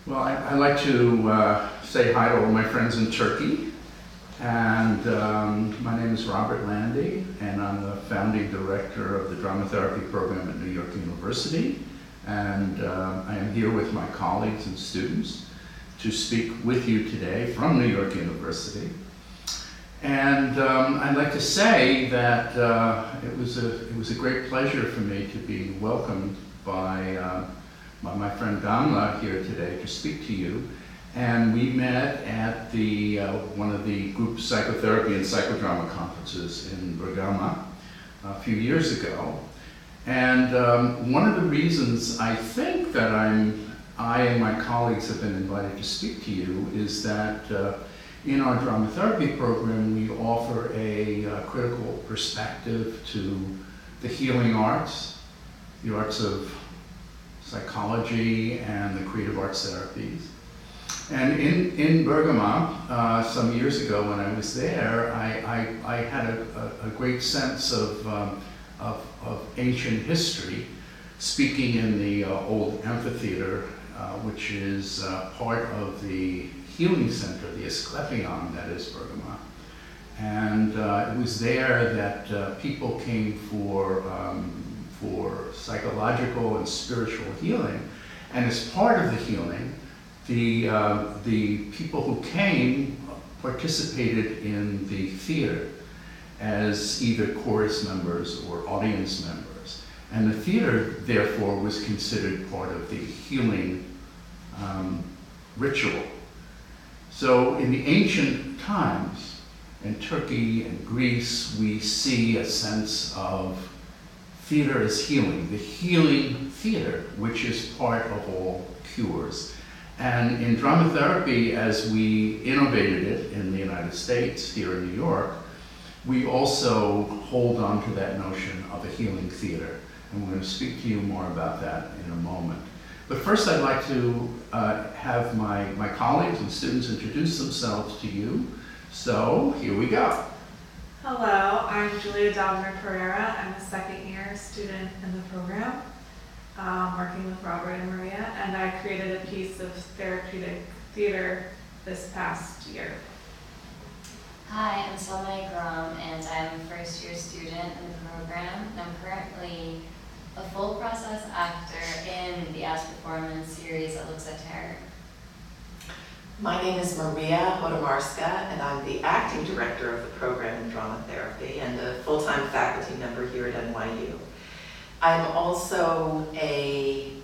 Well, I'd like to say hi to all my friends in Turkey. And my name is Robert Landy, and I'm the founding director of the drama therapy program at New York University. And I am here with my colleagues and students to speak with you today from New York University. And I'd like to say that it was a great pleasure for me to be welcomed by my friend Gamla here today to speak to you. And we met at the one of the group psychotherapy and psychodrama conferences in Bergamo a few years ago. And one of the reasons I think that I and my colleagues have been invited to speak to you is that in our drama therapy program, we offer a critical perspective to the healing arts, the arts of psychology and the creative arts therapies. And in Bergamo, some years ago when I was there, I had a great sense of ancient history, speaking in the old amphitheater, which is part of the healing center, the Asclepion, that is Bergamo. And it was there that people came for psychological and spiritual healing. And as part of the healing, the people who came participated in the theater as either chorus members or audience members. And the theater, therefore, was considered part of the healing ritual. So in the ancient times, in Turkey and Greece, we see a sense of theater as healing, the healing theater, which is part of all cures. And in drama therapy, as we innovated it in the United States, here in New York, we also hold on to that notion of a healing theater. And we're going to speak to you more about that in a moment. But first, I'd like to have my colleagues and students introduce themselves to you. So here we go. Hello, I'm Julia Dominic Pereira. I'm a second-year student in the program, working with Robert and Maria, and I created a piece of therapeutic theater this past year. Hi, I'm Salma Ikram, and I'm a first-year student in the program, and I'm currently a full process actor in the As Performance series that looks at terror. My name is Maria Hodomarska, and I'm the acting director of the program in drama therapy and a full-time faculty member here at NYU. I'm also a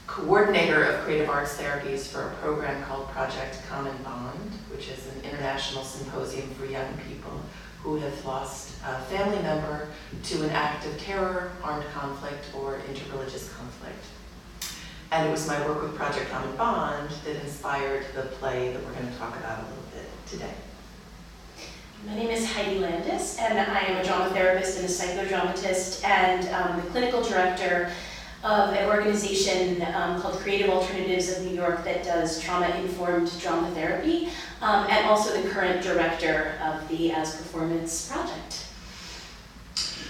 coordinator of creative arts therapies for a program called Project Common Bond, which is an international symposium for young people who have lost a family member to an act of terror, armed conflict, or interreligious conflict. And it was my work with Project Common Bond that inspired the play that we're going to talk about a little bit today. My name is Heidi Landis, and I am a drama therapist and a psychodramatist, and the clinical director of an organization called Creative Alternatives of New York that does trauma-informed drama therapy, and also the current director of the As Performance project.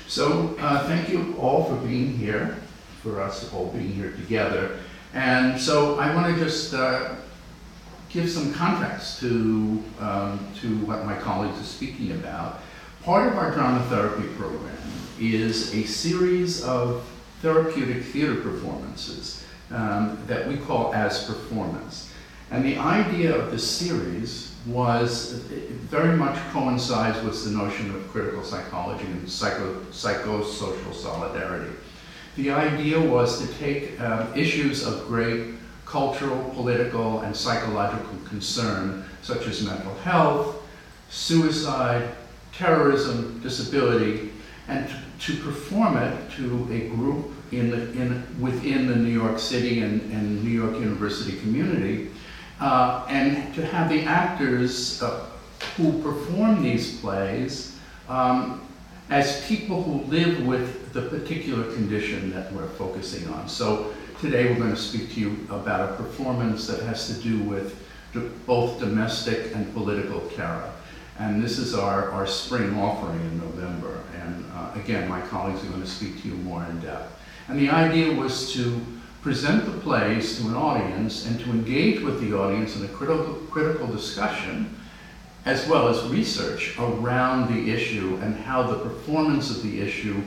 So thank you all for being here, for us all being here together. And so I want to just give some context to what my colleagues are speaking about. Part of our drama therapy program is a series of therapeutic theater performances that we call As Performance. And the idea of this series was, it very much coincides with the notion of critical psychology and psychosocial solidarity. The idea was to take issues of great cultural, political, and psychological concern, such as mental health, suicide, terrorism, disability, and to perform it to a group within the New York City and New York University community, and to have the actors who perform these plays as people who live with the particular condition that we're focusing on. So today we're going to speak to you about a performance that has to do with both domestic and political terror. And this is our spring offering in November. And again, my colleagues are going to speak to you more in depth. And the idea was to present the plays to an audience and to engage with the audience in a critical discussion, as well as research around the issue and how the performance of the issue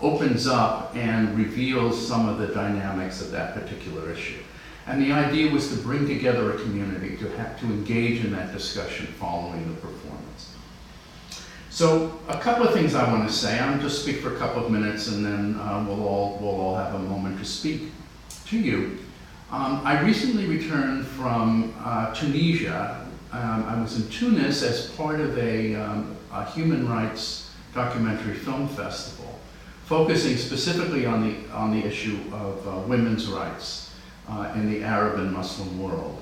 opens up and reveals some of the dynamics of that particular issue. And the idea was to bring together a community to engage in that discussion following the performance. So a couple of things I want to say. I'm going to just speak for a couple of minutes, and then we'll all have a moment to speak to you. I recently returned from Tunisia. I was in Tunis as part of a human rights documentary film festival, focusing specifically on the issue of women's rights in the Arab and Muslim world.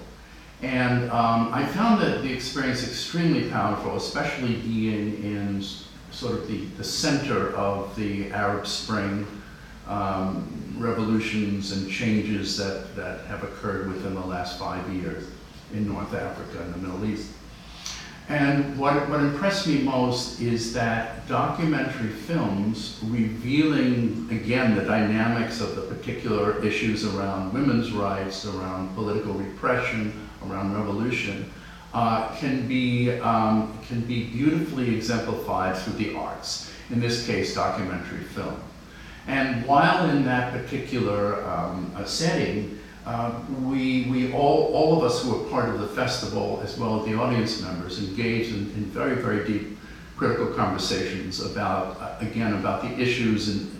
And I found that the experience extremely powerful, especially being in sort of the center of the Arab Spring revolutions and changes that have occurred within the last 5 years in North Africa and the Middle East. And what impressed me most is that documentary films revealing, again, the dynamics of the particular issues around women's rights, around political repression, around revolution, can be beautifully exemplified through the arts, in this case, documentary film. And while in that particular setting, we all of us who were part of the festival, as well as the audience members, engaged in very, very deep critical conversations about, again, about the issues and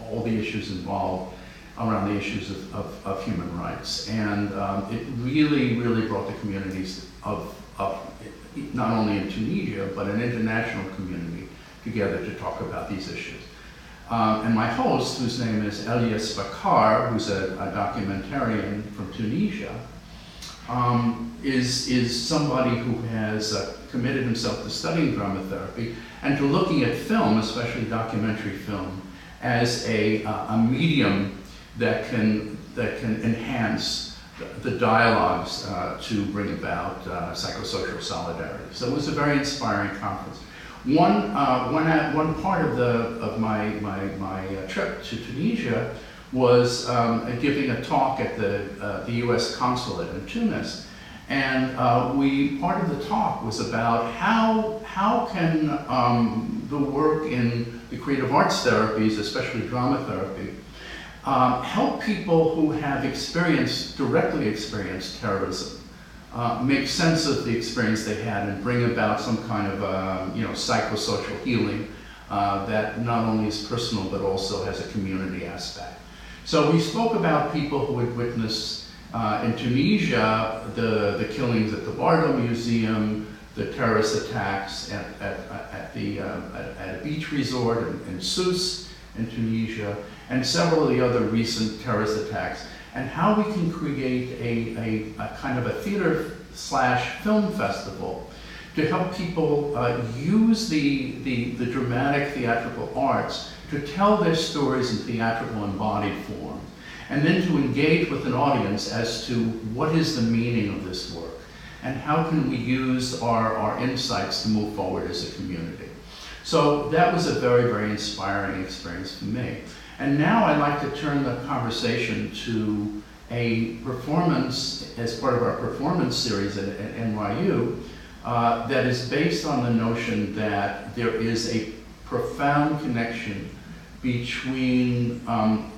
all the issues involved around the issues of human rights. And it really, really brought the communities of not only in Tunisia, but an international community together to talk about these issues. And my host, whose name is Elias Bakar, who's a documentarian from Tunisia, is somebody who has committed himself to studying drama therapy and to looking at film, especially documentary film, as a medium that can enhance the dialogues to bring about psychosocial solidarity. So it was a very inspiring conference. One part of my trip to Tunisia was giving a talk at the U.S. consulate in Tunis, and part of the talk was about how can the work in the creative arts therapies, especially drama therapy, help people who have directly experienced terrorism. Make sense of the experience they had and bring about some kind of psychosocial healing that not only is personal but also has a community aspect. So we spoke about people who had witnessed in Tunisia the killings at the Bardo Museum, the terrorist attacks at a beach resort in Sousse in Tunisia, and several of the other recent terrorist attacks, and how we can create a kind of a theater/film festival to help people use the dramatic theatrical arts to tell their stories in theatrical embodied form, and then to engage with an audience as to what is the meaning of this work, and how can we use our insights to move forward as a community. So that was a very, very inspiring experience for me. And now I'd like to turn the conversation to a performance as part of our performance series at NYU that is based on the notion that there is a profound connection between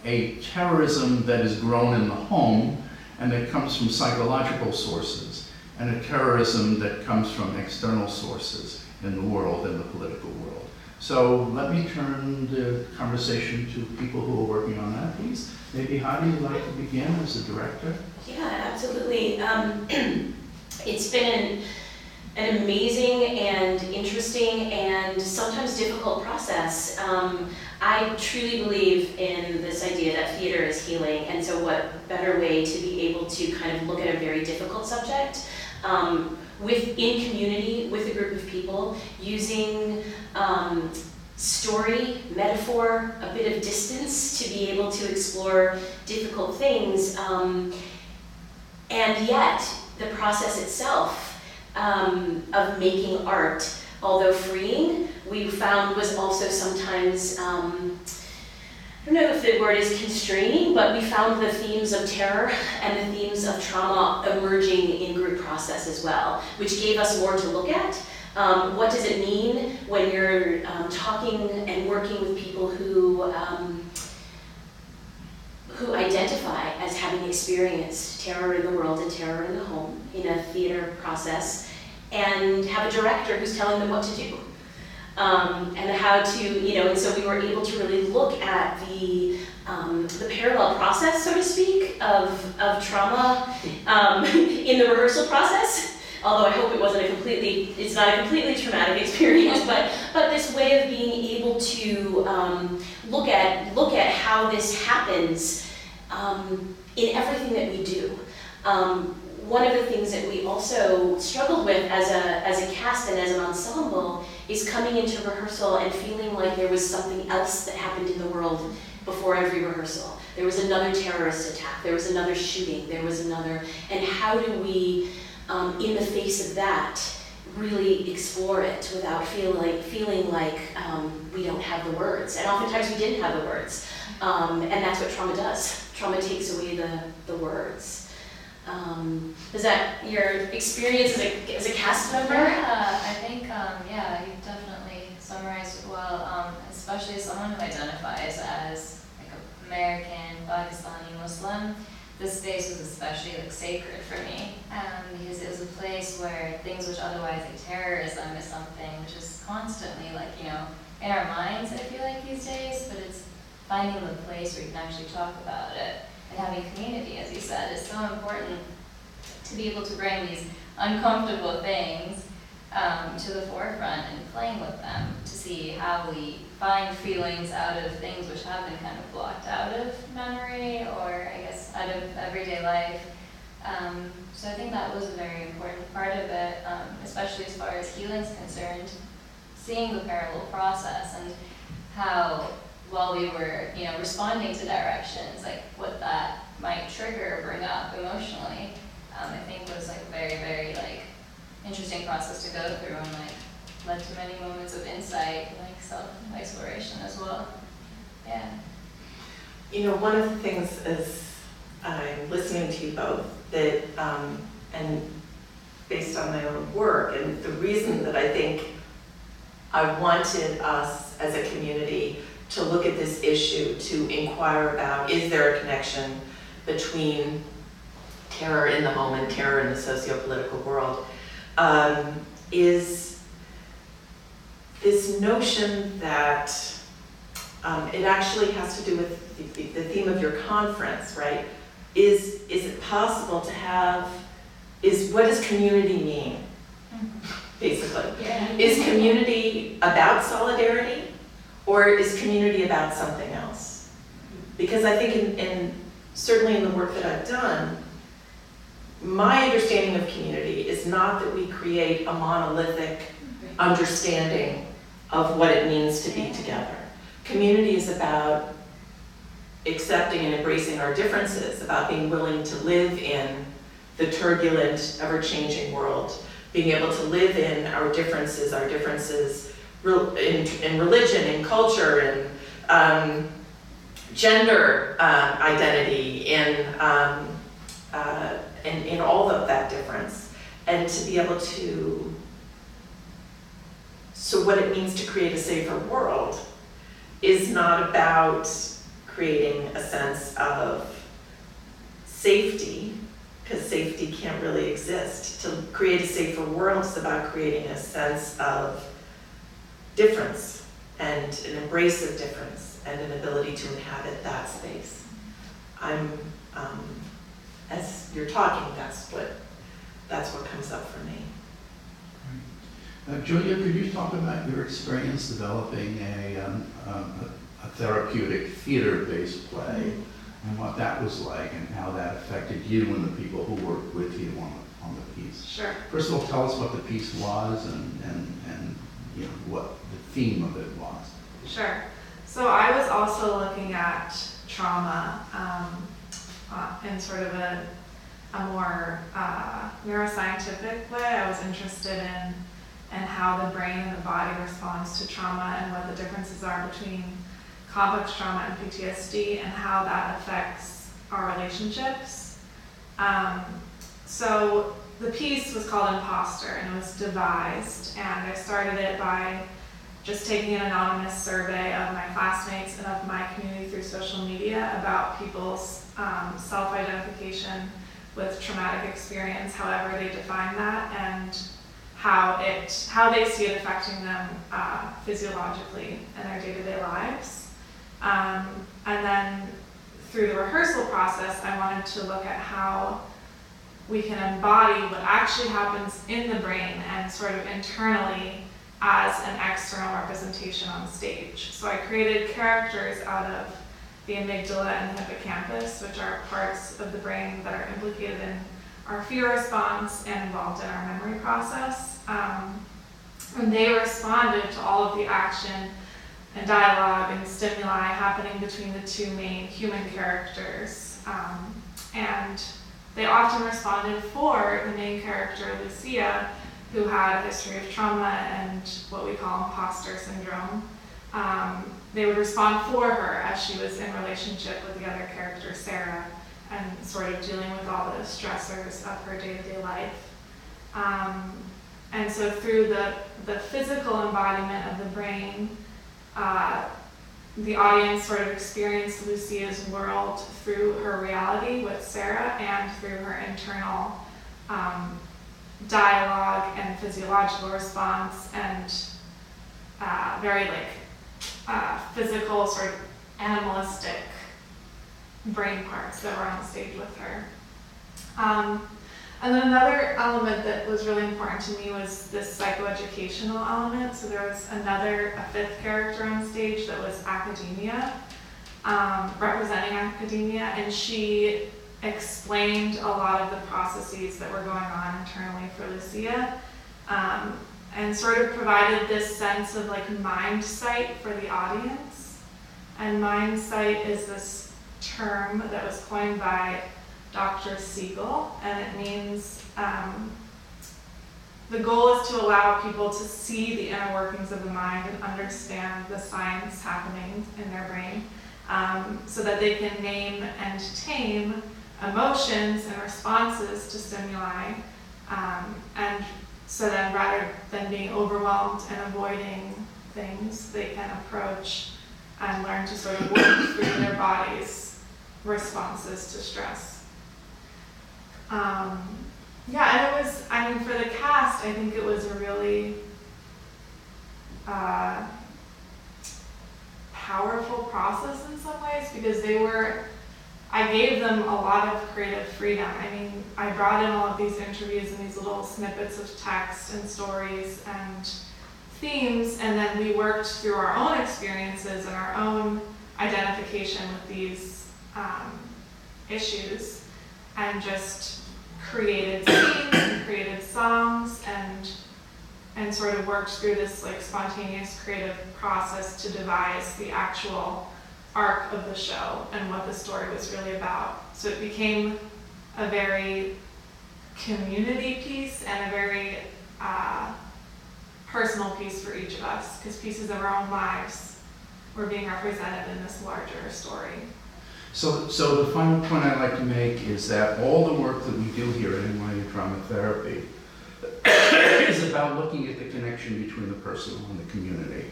a terrorism that is grown in the home and that comes from psychological sources, and a terrorism that comes from external sources in the world, in the political world. So let me turn the conversation to people who are working on that, please. Maybe Heidi, you'd like to begin as a director? Yeah, absolutely. It's been an amazing and interesting and sometimes difficult process. I truly believe in this idea that theater is healing, and so what better way to be able to kind of look at a very difficult subject in community with a group of people, using story, metaphor, a bit of distance to be able to explore difficult things, and yet the process itself of making art, although freeing, we found was also sometimes I don't know if the word is constraining, but we found the themes of terror and the themes of trauma emerging in group process as well, which gave us more to look at. What does it mean when you're talking and working with people who identify as having experienced terror in the world and terror in the home in a theater process, and have a director who's telling them what to do? And how to, and so we were able to really look at the parallel process, so to speak, of trauma in the rehearsal process. Although I hope it's not a completely traumatic experience, but this way of being able to look at how this happens in everything that we do. One of the things that we also struggled with as a cast and as an ensemble is coming into rehearsal and feeling like there was something else that happened in the world before every rehearsal. There was another terrorist attack, there was another shooting, and how do we, in the face of that, really explore it without feeling like we don't have the words. And oftentimes we didn't have the words. And that's what trauma does. Trauma takes away the words. Is that your experience as a cast member? Yeah, I think, you definitely summarized it well, especially as someone who identifies as like American, Pakistani, Muslim. This space was especially sacred for me, because it was a place where things which otherwise like terrorism is something which is constantly in our minds, I feel like these days, but it's finding the place where you can actually talk about it. And having community, as you said, is so important to be able to bring these uncomfortable things to the forefront and playing with them to see how we find feelings out of things which have been kind of blocked out of memory or I guess out of everyday life. So I think that was a very important part of it, especially as far as healing is concerned, seeing the parallel process and how while we were, responding to directions, like what that might trigger or bring up emotionally, I think was a very, very interesting process to go through and led to many moments of insight, self-exploration as well. Yeah. One of the things as I'm listening to you both that, and based on my own work, and the reason that I think I wanted us as a community to look at this issue, to inquire about, is there a connection between terror in the home and terror in the socio-political world, is this notion that it actually has to do with the theme of your conference, right? Is it possible to have, what does community mean, basically? Yeah. Is community about solidarity? Or is community about something else? Because I think certainly in the work that I've done, my understanding of community is not that we create a monolithic understanding of what it means to be together. Community is about accepting and embracing our differences, about being willing to live in the turbulent, ever-changing world, being able to live in our differences in religion, in culture, in gender identity, in all of that difference, and to be able to, so what it means to create a safer world is not about creating a sense of safety, because safety can't really exist. To create a safer world is about creating a sense of difference and an embrace of difference and an ability to inhabit that space. As you're talking, that's what comes up for me. Julia, could you talk about your experience developing a therapeutic theater-based play and what that was like and how that affected you and the people who worked with you on the piece? Sure. First of all, tell us what the piece was and what the theme of it was. Sure. So I was also looking at trauma in sort of a more neuroscientific way. I was interested in how the brain and the body responds to trauma and what the differences are between complex trauma and PTSD and how that affects our relationships. So the piece was called Imposter, and it was devised, and I started it by just taking an anonymous survey of my classmates and of my community through social media about people's self-identification with traumatic experience, however they define that, and how they see it affecting them physiologically in their day-to-day lives. And then through the rehearsal process, I wanted to look at how we can embody what actually happens in the brain and sort of internally as an external representation on stage. So I created characters out of the amygdala and the hippocampus, which are parts of the brain that are implicated in our fear response and involved in our memory process. And they responded to all of the action and dialogue and stimuli happening between the two main human characters. And they often responded for the main character, Lucia, who had a history of trauma and what we call imposter syndrome. They would respond for her as she was in relationship with the other character, Sarah, and sort of dealing with all the stressors of her day-to-day life. And so through the physical embodiment of the brain, the audience sort of experienced Lucia's world through her reality with Sarah and through her internal dialogue and physiological response and very physical, sort of animalistic brain parts that were on stage with her. And then another element that was really important to me was this psychoeducational element. So there was a fifth character on stage that was academia, representing academia, and she explained a lot of the processes that were going on internally for Lucia, and sort of provided this sense of mind sight for the audience. And mind sight is this term that was coined by Dr. Siegel, and it means the goal is to allow people to see the inner workings of the mind and understand the science happening in their brain, so that they can name and tame emotions and responses to stimuli, and so then rather than being overwhelmed and avoiding things, they can approach and learn to sort of work through their body's responses to stress. And it was, for the cast, I think it was a really powerful process in some ways, because I gave them a lot of creative freedom. I brought in all of these interviews and these little snippets of text and stories and themes, and then we worked through our own experiences and our own identification with these issues, and just created scenes and created songs and sort of worked through this spontaneous creative process to devise the actual arc of the show and what the story was really about. So it became a very community piece and a very personal piece for each of us, because pieces of our own lives were being represented in this larger story. So the final point I'd like to make is that all the work that we do here at NYU Trauma Therapy is about looking at the connection between the personal and the community,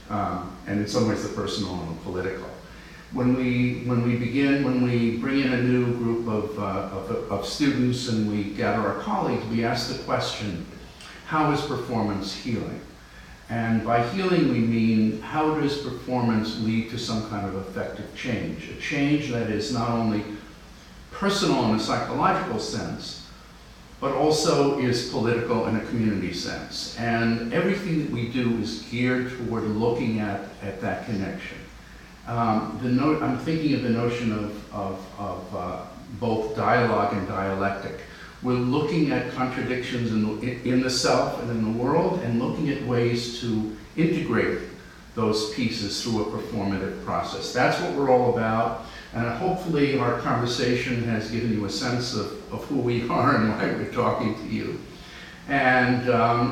and in some ways the personal and the political. When we bring in a new group of students and we gather our colleagues, we ask the question, how is performance healing? And by healing, we mean, how does performance lead to some kind of effective change? A change that is not only personal in a psychological sense, but also is political in a community sense. And everything that we do is geared toward looking at that connection. I'm thinking of the notion of both dialogue and dialectic. We're looking at contradictions in the self and in the world, and looking at ways to integrate those pieces through a performative process. That's what we're all about, and hopefully our conversation has given you a sense of who we are and why we're talking to you. And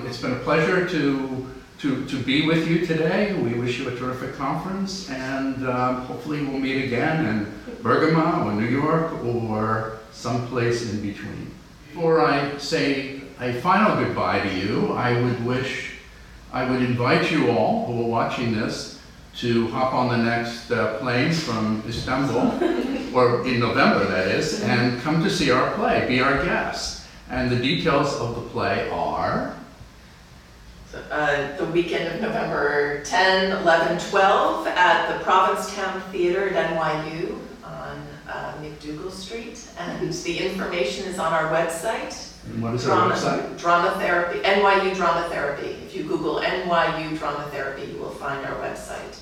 it's been a pleasure to to be with you today. We wish you a terrific conference, and hopefully we'll meet again in Bergamo or New York or someplace in between. Before I say a final goodbye to you, I would invite you all who are watching this to hop on the next plane from Istanbul, or in November that is, and come to see our play, be our guest. And the details of the play are? So, the weekend of November 10, 11, 12 at the Provincetown Theater at NYU on McDougal Street. And the information is on our website. And what is our website? Drama Therapy, NYU Drama Therapy. If you Google NYU Drama Therapy, you will find our website.